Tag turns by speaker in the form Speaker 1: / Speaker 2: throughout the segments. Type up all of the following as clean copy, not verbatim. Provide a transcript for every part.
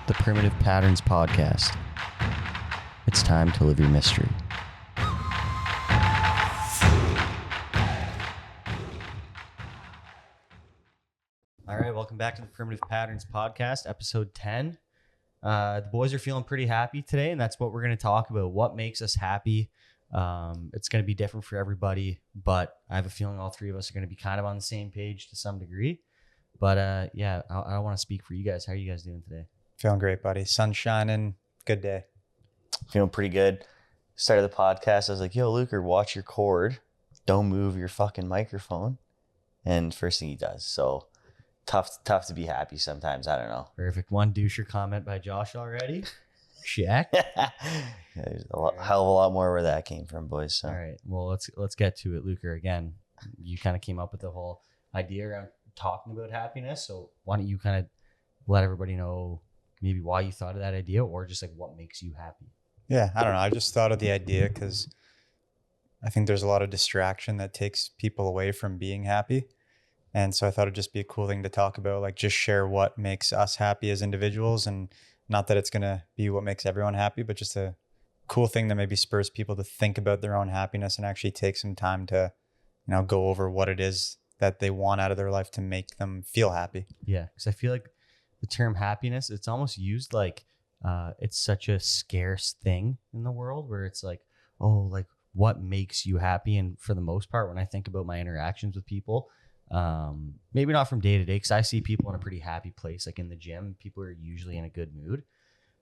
Speaker 1: the Primitive Patterns Podcast. It's time to live your mystery. All right, welcome back to the Primitive Patterns Podcast, episode 10. The boys are feeling pretty happy today, and that's what we're going to talk about. What makes us happy? It's going to be different for everybody, but I have a feeling all three of us are going to be kind of on the same page to some degree. But I want to speak for you guys. How are you guys doing today?
Speaker 2: Feeling great, buddy. Sun shining. Good day.
Speaker 1: Feeling pretty good. Started the podcast. I was like, yo, Luker, watch your cord. Don't move your fucking microphone. And first thing he does. So tough to be happy sometimes. I don't know. Perfect. One doucher comment by Josh already. Check. Yeah, there's hell of a lot more where that came from, boys. So. All right. Well, let's get to it, Luker. Again, you kind of came up with the whole idea around talking about happiness. So why don't you kind of let everybody know maybe why you thought of that idea, or just like what makes you happy?
Speaker 2: Yeah, I don't know. I just thought of the idea because I think there's a lot of distraction that takes people away from being happy. And so I thought it'd just be a cool thing to talk about, like just share what makes us happy as individuals. And not that it's going to be what makes everyone happy, but just a cool thing that maybe spurs people to think about their own happiness and actually take some time to, go over what it is that they want out of their life to make them feel happy.
Speaker 1: Yeah, because I feel like the term happiness, it's almost used like it's such a scarce thing in the world, where it's like, oh, like what makes you happy? And for the most part, when I think about my interactions with people, maybe not from day to day, because I see people in a pretty happy place, like in the gym, people are usually in a good mood.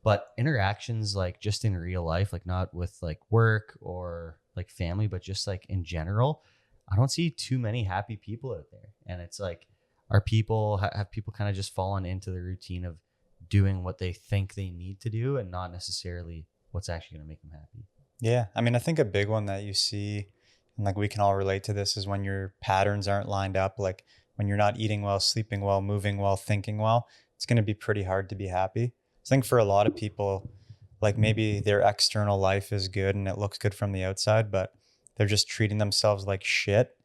Speaker 1: But interactions, like just in real life, like not with like work or like family, but just like in general, I don't see too many happy people out there. And it's like, have people kind of just fallen into the routine of doing what they think they need to do and not necessarily what's actually going to make them happy?
Speaker 2: Yeah. I mean, I think a big one that you see, and like we can all relate to this, is when your patterns aren't lined up, like when you're not eating well, sleeping well, moving well, thinking well, it's going to be pretty hard to be happy. I think for a lot of people, like maybe their external life is good and it looks good from the outside, but they're just treating themselves like shit.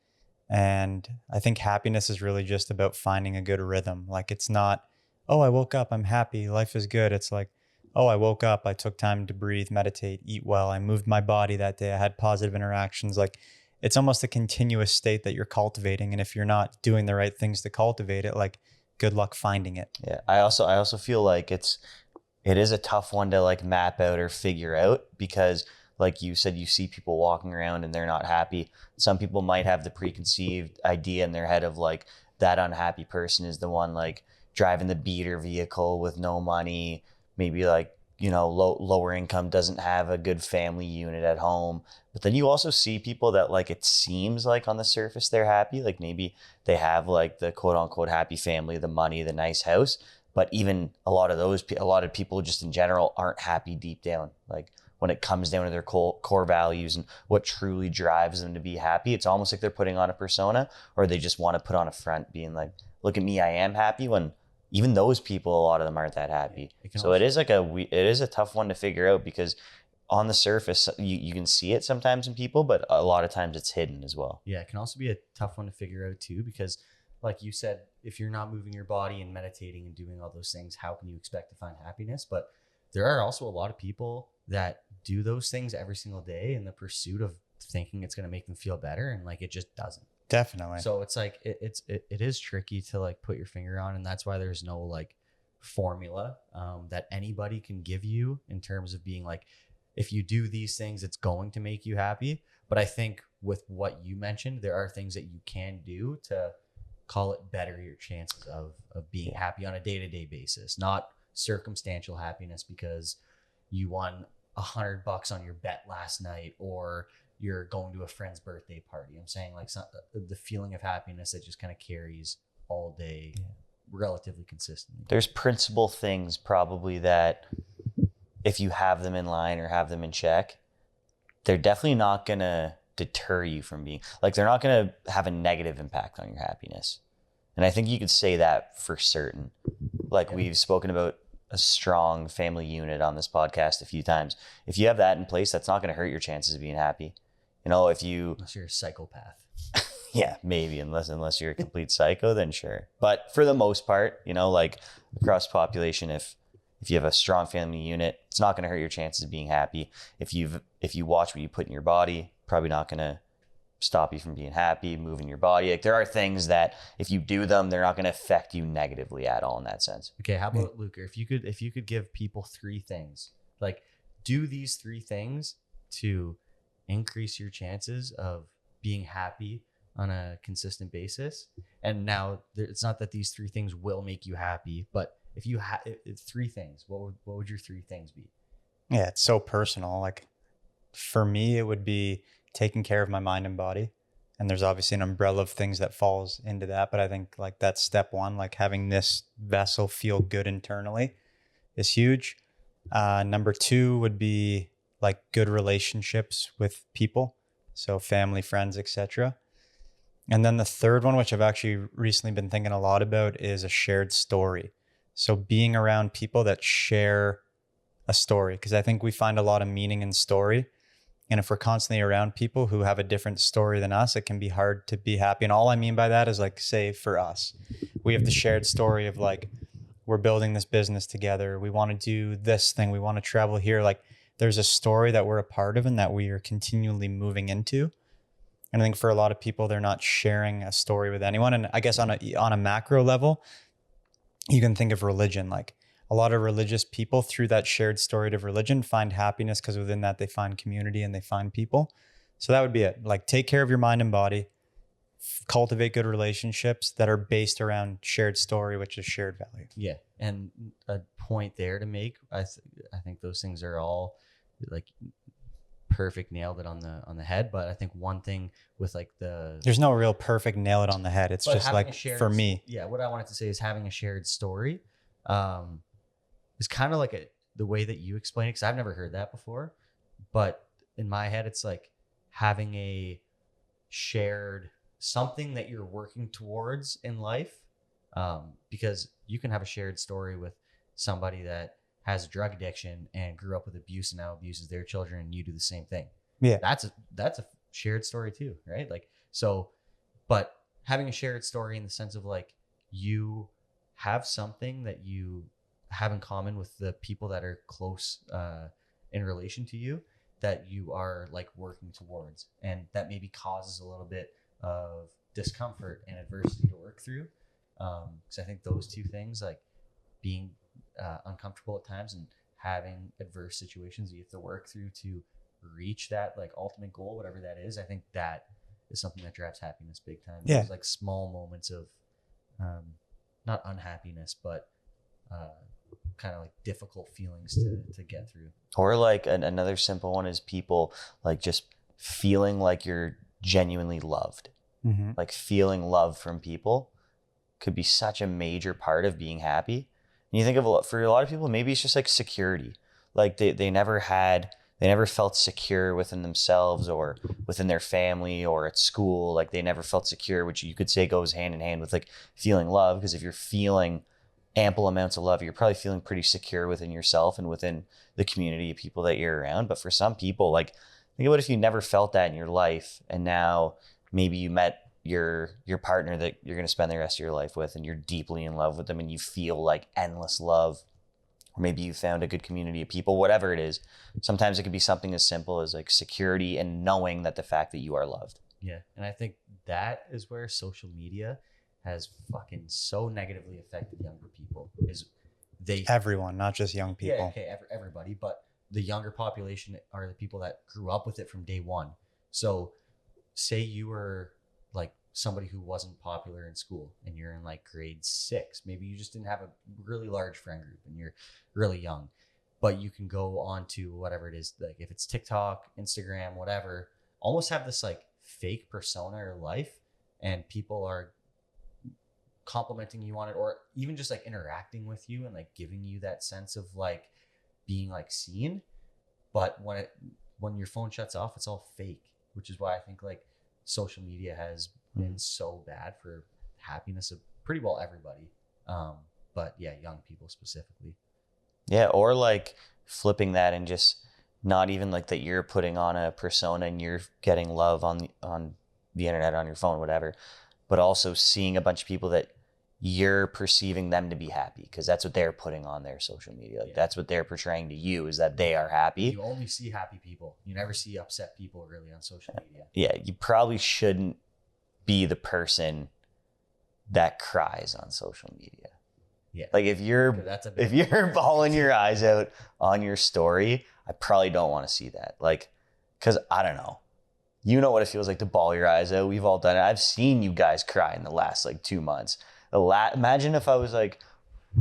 Speaker 2: And I think happiness is really just about finding a good rhythm. Like it's not, oh, I woke up, I'm happy, life is good. It's like, oh, I woke up, I took time to breathe, meditate, eat well, I moved my body that day, I had positive interactions. Like it's almost a continuous state that you're cultivating. And if you're not doing the right things to cultivate it, like good luck finding it.
Speaker 1: Yeah. I also feel like it is a tough one to like map out or figure out, because like you said, you see people walking around and they're not happy. Some people might have the preconceived idea in their head of like that unhappy person is the one like driving the beater vehicle with no money, maybe like, lower income, doesn't have a good family unit at home. But then you also see people that like, it seems like on the surface they're happy. Like maybe they have like the quote unquote happy family, the money, the nice house. But even a lot of people just in general aren't happy deep down. Like when it comes down to their core values and what truly drives them to be happy, it's almost like they're putting on a persona, or they just want to put on a front being like, look at me, I am happy, when even those people, a lot of them aren't that happy. So it is a tough one to figure out, because on the surface, you can see it sometimes in people, but a lot of times it's hidden as well. Yeah, it can also be a tough one to figure out too, because like you said, if you're not moving your body and meditating and doing all those things, how can you expect to find happiness? But there are also a lot of people that do those things every single day in the pursuit of thinking it's going to make them feel better, and like it just doesn't.
Speaker 2: Definitely.
Speaker 1: So it's like it is tricky to like put your finger on, and that's why there's no like formula that anybody can give you in terms of being like, if you do these things, it's going to make you happy. But I think with what you mentioned, there are things that you can do to call it better your chances of being happy on a day-to-day basis, not circumstantial happiness because you won $100 on your bet last night, or you're going to a friend's birthday party. I'm saying like the feeling of happiness that just kind of carries all day relatively consistently. There's principal things probably that if you have them in line or have them in check, they're definitely not going to deter you from being like, they're not going to have a negative impact on your happiness. And I think you could say that for certain. Like we've spoken about a strong family unit on this podcast a few times. If you have that in place, that's not going to hurt your chances of being happy. Unless you're a psychopath. Yeah, maybe, unless you're a complete psycho, then sure. But for the most part, like across population, if If you have a strong family unit, it's not going to hurt your chances of being happy. If you watch what you put in your body, probably not going to stop you from being happy, moving your body. Like there are things that if you do them, they're not going to affect you negatively at all in that sense.
Speaker 3: Okay, how about Luca? If you could give people 3 things, like do these 3 things to increase your chances of being happy on a consistent basis. And now it's not that these 3 things will make you happy, but if you had 3 things, what would your 3 things be?
Speaker 2: Yeah, it's so personal. Like for me, it would be taking care of my mind and body. And there's obviously an umbrella of things that falls into that. But I think like that's step 1, like having this vessel feel good internally is huge. Number 2 would be like good relationships with people. So family, friends, etc. And then the third one, which I've actually recently been thinking a lot about, is a shared story. So being around people that share a story, because I think we find a lot of meaning in story. And if we're constantly around people who have a different story than us, it can be hard to be happy. And all I mean by that is like, say for us, we have the shared story of like, we're building this business together. We want to do this thing. We want to travel here. Like there's a story that we're a part of and that we are continually moving into. And I think for a lot of people, they're not sharing a story with anyone. And I guess on a macro level, you can think of religion. Like a lot of religious people through that shared story of religion find happiness because within that they find community and they find people. So that would be it. Like take care of your mind and body, cultivate good relationships that are based around shared story, which is shared value.
Speaker 3: Yeah. And a point there to make, I think those things are all like perfect, nailed it on the head. But I think one thing with like
Speaker 2: there's no real perfect nail it on the head. It's just like for me.
Speaker 3: Yeah. What I wanted to say is having a shared story is kind of like the way that you explain it. Cause I've never heard that before, but in my head, it's like having a shared something that you're working towards in life. Because you can have a shared story with somebody that has a drug addiction and grew up with abuse and now abuses their children, and you do the same thing.
Speaker 2: Yeah.
Speaker 3: That's a shared story too, right? Like, so, but having a shared story in the sense of like, you have something that you have in common with the people that are close, in relation to you, that you are like working towards, and that maybe causes a little bit of discomfort and adversity to work through. Because I think those 2 things, like being uncomfortable at times and having adverse situations you have to work through to reach that like ultimate goal, whatever that is, I think that is something that drives happiness big time.
Speaker 2: Yeah.
Speaker 3: There's like small moments of not unhappiness, but kind of like difficult feelings to get through.
Speaker 1: Or like another simple one is people like just feeling like you're genuinely loved.
Speaker 2: Mm-hmm.
Speaker 1: Like feeling love from people could be such a major part of being happy. And you think of for a lot of people, maybe it's just like security. Like they never felt secure within themselves or within their family or at school. Like they never felt secure, which you could say goes hand in hand with like feeling love. Because if you're feeling ample amounts of love, you're probably feeling pretty secure within yourself and within the community of people that you're around. But for some people, like think about if you never felt that in your life, and now maybe you met your partner that you're going to spend the rest of your life with, and you're deeply in love with them and you feel like endless love. Or maybe you found a good community of people, whatever it is. Sometimes it could be something as simple as like security and knowing that the fact that you are loved.
Speaker 3: Yeah. And I think that is where social media has fucking so negatively affected younger people.
Speaker 2: Everyone, not just young people.
Speaker 3: Yeah, okay, everybody, but the younger population are the people that grew up with it from day one. So say you were like somebody who wasn't popular in school and you're in like grade 6, maybe you just didn't have a really large friend group and you're really young, but you can go on to whatever it is, like if it's TikTok, Instagram, whatever, almost have this like fake persona or life, and people are complimenting you on it, or even just like interacting with you and like giving you that sense of like being like seen. But when your phone shuts off, it's all fake, which is why I think like social media has been so bad for happiness of pretty well everybody. But yeah, young people specifically.
Speaker 1: Yeah. Or like flipping that and just not even like that you're putting on a persona and you're getting love on the internet, on your phone, whatever, but also seeing a bunch of people that you're perceiving them to be happy because that's what they're putting on their social media. Like that's what they're portraying to you, is that they are happy.
Speaker 3: You only see happy people. You never see upset people really on social media.
Speaker 1: Yeah, you probably shouldn't be the person that cries on social media.
Speaker 3: Yeah.
Speaker 1: Like if you're bawling your eyes out on your story, I probably don't want to see that. Like, because I don't know. You know what it feels like to bawl your eyes out. We've all done it. I've seen you guys cry in the last like 2 months. Imagine if I was like,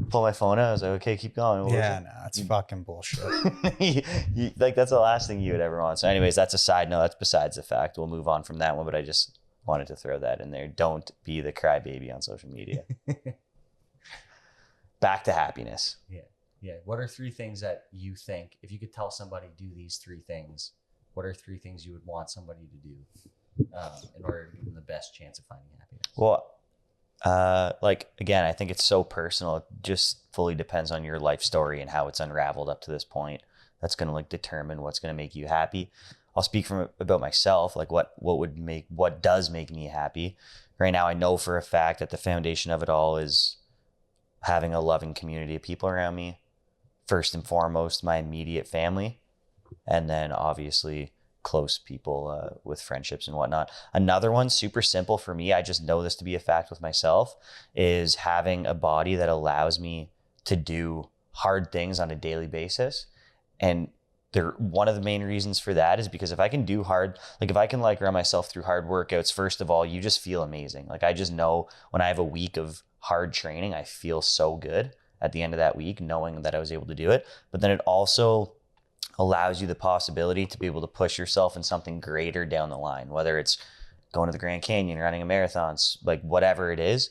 Speaker 1: pull my phone out. I was like, okay, keep going. What
Speaker 2: Yeah, no, it's fucking bullshit.
Speaker 1: like that's the last thing you would ever want. So anyways, that's a side note. That's besides the fact. We'll move on from that one, but I just wanted to throw that in there. Don't be the crybaby on social media. Back to happiness.
Speaker 3: Yeah. What are 3 things that you think, if you could tell somebody do these 3 things, what are 3 things you would want somebody to do in order to give them the best chance of finding happiness?
Speaker 1: Well, like again, I think it's so personal. It just fully depends on your life story and how it's unraveled up to this point. That's going to like determine what's going to make you happy. I'll speak about myself, like what does make me happy. Right now, I know for a fact that the foundation of it all is having a loving community of people around me. First and foremost, my immediate family, and then obviously close people with friendships and whatnot. Another one, super simple for me, I just know this to be a fact with myself, is having a body that allows me to do hard things on a daily basis. And one of the main reasons for that is because if I can do hard, like if I can like run myself through hard workouts, first of all, you just feel amazing. Like I just know when I have a week of hard training, I feel so good at the end of that week, knowing that I was able to do it. But then it also allows you the possibility to be able to push yourself in something greater down the line, whether it's going to the Grand Canyon, running a marathon, like whatever it is.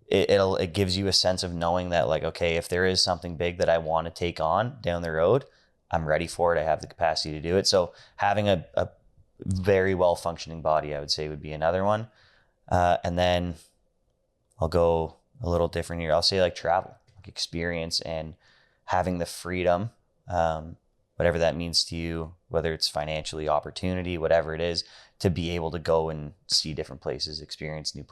Speaker 1: It gives you a sense of knowing that like, okay, if there is something big that I want to take on down the road, I'm ready for it. I have the capacity to do it. So having a very well functioning body, I would say, would be another one. And then I'll go a little different here. I'll say like travel, like experience, and having the freedom, whatever that means to you, whether it's financially, opportunity, whatever it is, to be able to go and see different places, experience new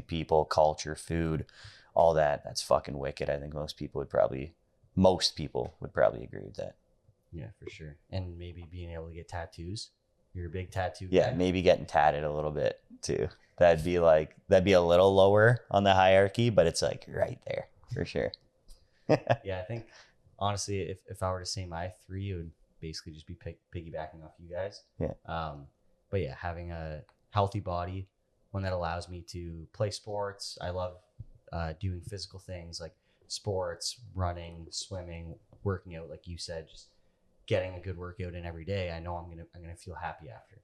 Speaker 1: people, culture, food, all that. That's fucking wicked. I think most people would probably agree with that.
Speaker 3: Yeah, for sure. And maybe being able to get tattoos. You're a big tattoo
Speaker 1: guy. Maybe getting tatted a little bit too. That'd be a little lower on the hierarchy, but it's like right there for sure.
Speaker 3: Yeah, I think honestly, if I were to say my 3, it would basically just be piggybacking off you guys.
Speaker 1: Yeah.
Speaker 3: But yeah, having a healthy body, one that allows me to play sports. I love doing physical things like sports, running, swimming, working out, like you said, just getting a good workout in every day. I know I'm gonna feel happy after.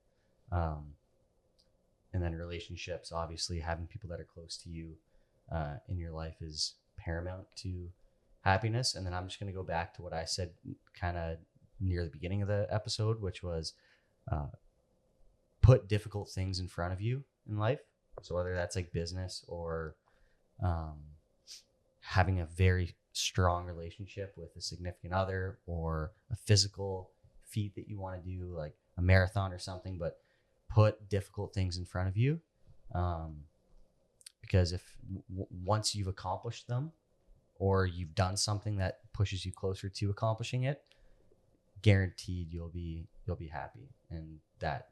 Speaker 3: And then relationships, obviously, having people that are close to you in your life is paramount to happiness. And then I'm just gonna go back to what I said kind of near the beginning of the episode, which was put difficult things in front of you in life. So whether that's like business or having a very strong relationship with a significant other, or a physical feat that you want to do, like a marathon or something, but put difficult things in front of you. Because if once you've accomplished them, or you've done something that pushes you closer to accomplishing it, guaranteed you'll be happy. And that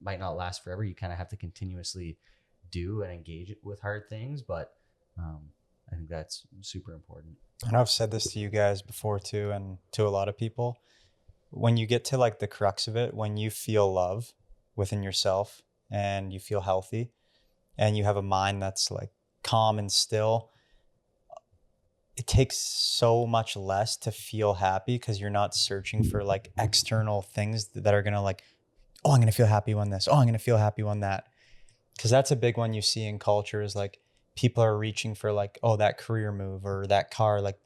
Speaker 3: might not last forever. You kind of have to continuously do and engage it with hard things, but I think that's super important.
Speaker 2: I know I've said this to you guys before too, and to a lot of people. When you get to like the crux of it, when you feel love within yourself and you feel healthy and you have a mind that's like calm and still, it takes so much less to feel happy because you're not searching for like external things that are going to like, oh, I'm going to feel happy when this. Oh, I'm going to feel happy when that. Because that's a big one you see in culture, is like people are reaching for like, oh, that career move or that car. Like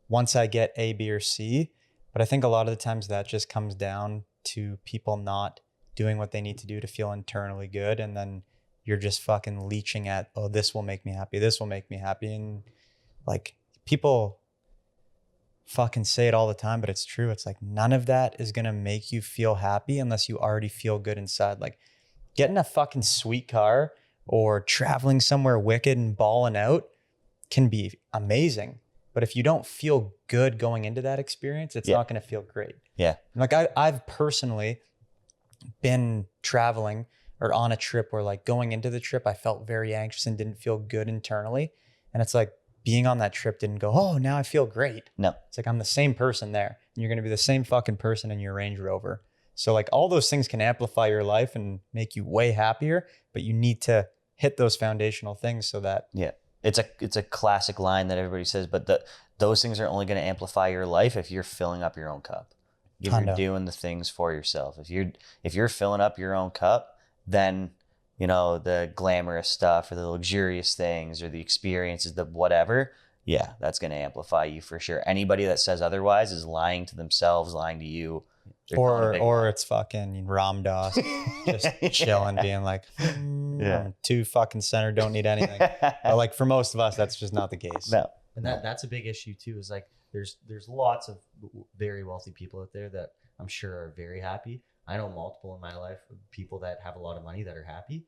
Speaker 2: once I get A, B, or C. But I think a lot of the times that just comes down to people not doing what they need to do to feel internally good. And then you're just fucking leeching at, oh, this will make me happy. This will make me happy. And like people fucking say it all the time, but it's true. It's like none of that is going to make you feel happy unless you already feel good inside. Like getting a fucking sweet car or traveling somewhere wicked and balling out, can be amazing. But if you don't feel good going into that experience, it's not going to feel great.
Speaker 1: Yeah.
Speaker 2: Like I've personally been traveling or on a trip where like going into the trip, I felt very anxious and didn't feel good internally. And it's like being on that trip didn't go, oh, now I feel great.
Speaker 1: No.
Speaker 2: It's like I'm the same person there and you're going to be the same fucking person in your Range Rover. So like all those things can amplify your life and make you way happier, but you need to hit those foundational things so that.
Speaker 1: Yeah. It's a classic line that everybody says, but those things are only going to amplify your life if you're filling up your own cup. If you're doing the things for yourself. If you're filling up your own cup, then the glamorous stuff or the luxurious things or the experiences, the whatever, that's going to amplify you for sure. Anybody that says otherwise is lying to themselves, lying to you.
Speaker 2: Or it's fucking Ram Dass just chilling, being like, I'm too fucking centered, don't need anything. But like for most of us, that's just not the case.
Speaker 1: No.
Speaker 3: And that's a big issue too, is like there's lots of very wealthy people out there that I'm sure are very happy. I know multiple in my life of people that have a lot of money that are happy,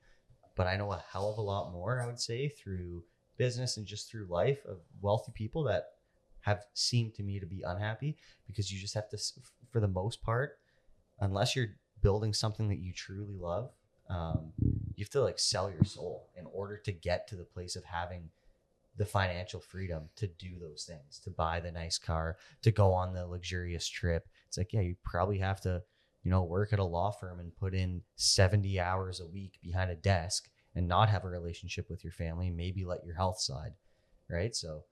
Speaker 3: but I know a hell of a lot more, I would say, through business and just through life of wealthy people that have seemed to me to be unhappy, because you just have to, for the most part, unless you're building something that you truly love, you have to like sell your soul in order to get to the place of having the financial freedom to do those things, to buy the nice car, to go on the luxurious trip. It's like, you probably have to, work at a law firm and put in 70 hours a week behind a desk and not have a relationship with your family, maybe let your health slide. Right. So.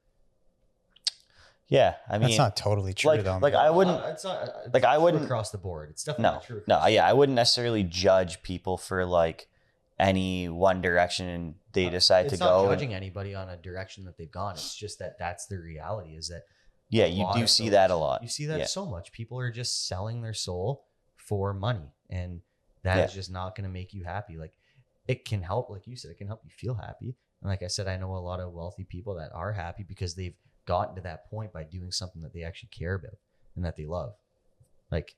Speaker 1: Yeah. I mean,
Speaker 2: that's not totally true though.
Speaker 1: Like I wouldn't,
Speaker 3: it's not,
Speaker 1: like I wouldn't
Speaker 3: across the board. It's definitely not true.
Speaker 1: No. Yeah. I wouldn't necessarily judge people for like any one direction and they decide to go.
Speaker 3: It's not judging anybody on a direction that they've gone. It's just that's the reality, is that.
Speaker 1: Yeah. You do see that a lot.
Speaker 3: You see that so much. People are just selling their soul for money, and that is just not going to make you happy. Like it can help, like you said, it can help you feel happy. And like I said, I know a lot of wealthy people that are happy because they've gotten to that point by doing something that they actually care about and that they love. Like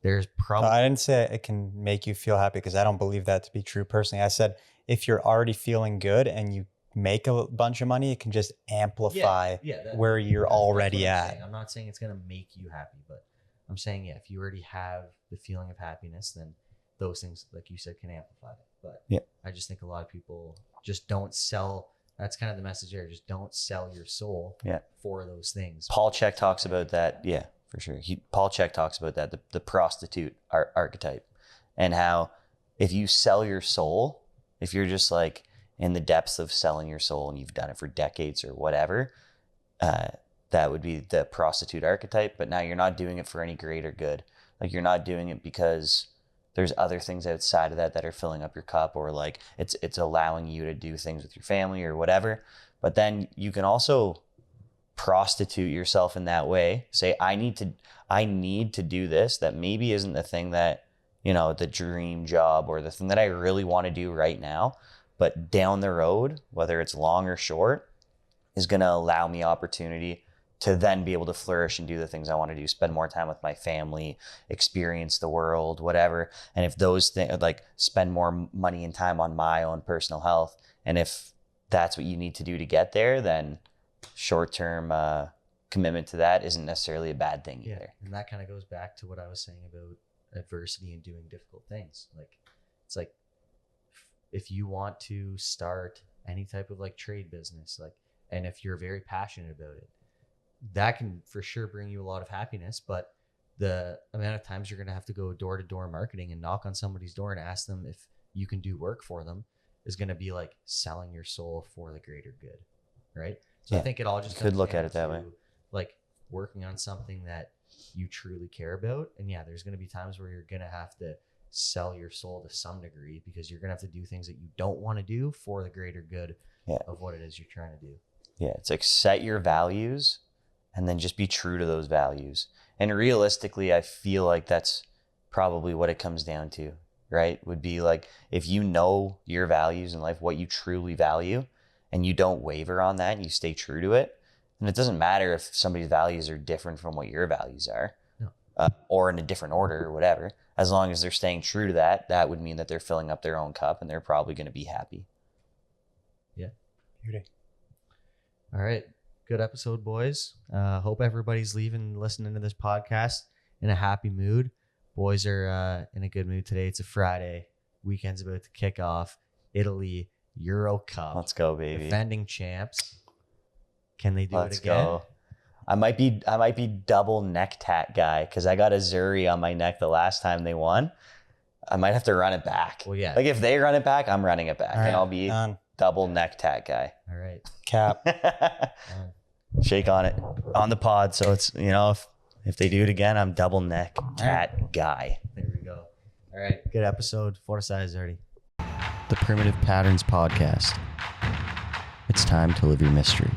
Speaker 3: there's probably.
Speaker 2: I didn't say it can make you feel happy, because I don't believe that to be true personally. I said if you're already feeling good and you make a bunch of money, it can just amplify where you're already at.
Speaker 3: I'm not saying it's going to make you happy, but I'm saying, if you already have the feeling of happiness, then those things, like you said, can amplify it. But I just think a lot of people just don't sell. That's kind of the message there. Just don't sell your soul for those things.
Speaker 1: Paul Chek talks about that. Yeah, for sure. Paul Chek talks about that, the prostitute archetype, and how if you sell your soul, if you're just like in the depths of selling your soul and you've done it for decades or whatever, that would be the prostitute archetype. But now you're not doing it for any greater good. Like you're not doing it because there's other things outside of that are filling up your cup, or like it's allowing you to do things with your family or whatever. But then you can also prostitute yourself in that way. Say, I need to do this that maybe isn't the thing that, the dream job or the thing that I really want to do right now, but down the road, whether it's long or short, is going to allow me opportunity to then be able to flourish and do the things I want to do, spend more time with my family, experience the world, whatever. And if those things, like spend more money and time on my own personal health, and if that's what you need to do to get there, then short-term commitment to that isn't necessarily a bad thing either.
Speaker 3: And that kind of goes back to what I was saying about adversity and doing difficult things. Like, it's like, if you want to start any type of like trade business, like, and if you're very passionate about it, that can for sure bring you a lot of happiness. But the amount of times you're going to have to go door to door marketing and knock on somebody's door and ask them if you can do work for them is going to be like selling your soul for the greater good. Right. So I think it all just
Speaker 1: could look at it that way.
Speaker 3: Like working on something that you truly care about. And there's going to be times where you're going to have to sell your soul to some degree, because you're going to have to do things that you don't want to do for the greater good of what it is you're trying to do. Yeah.
Speaker 1: It's like set your values and then just be true to those values. And realistically, I feel like that's probably what it comes down to, right? Would be like, if you know your values in life, what you truly value, and you don't waver on that and you stay true to it, and it doesn't matter if somebody's values are different from what your values are, or in a different order or whatever. As long as they're staying true to that, that would mean that they're filling up their own cup and they're probably going to be happy.
Speaker 3: Yeah.
Speaker 2: Beauty.
Speaker 3: All right. Good episode, boys. Hope everybody's listening to this podcast in a happy mood. Boys are in a good mood today. It's a Friday. Weekend's about to kick off. Italy, Euro Cup.
Speaker 1: Let's go, baby.
Speaker 3: Defending champs. Can they do
Speaker 1: Let's
Speaker 3: it again?
Speaker 1: go. I might be double neck tat guy because I got a Zuri on my neck the last time they won. I might have to run it back.
Speaker 3: Well, yeah.
Speaker 1: Like if they run it back, I'm running it back,
Speaker 2: All right,
Speaker 1: and I'll be
Speaker 2: done.
Speaker 1: double neck tat guy.
Speaker 3: All right.
Speaker 2: Cap.
Speaker 1: Shake on it on the pod, so it's if they do it again, I'm double neck tat guy.
Speaker 3: There we go. All right. Good episode. Forza Zerti. The Primitive Patterns Podcast. It's time to live your mystery.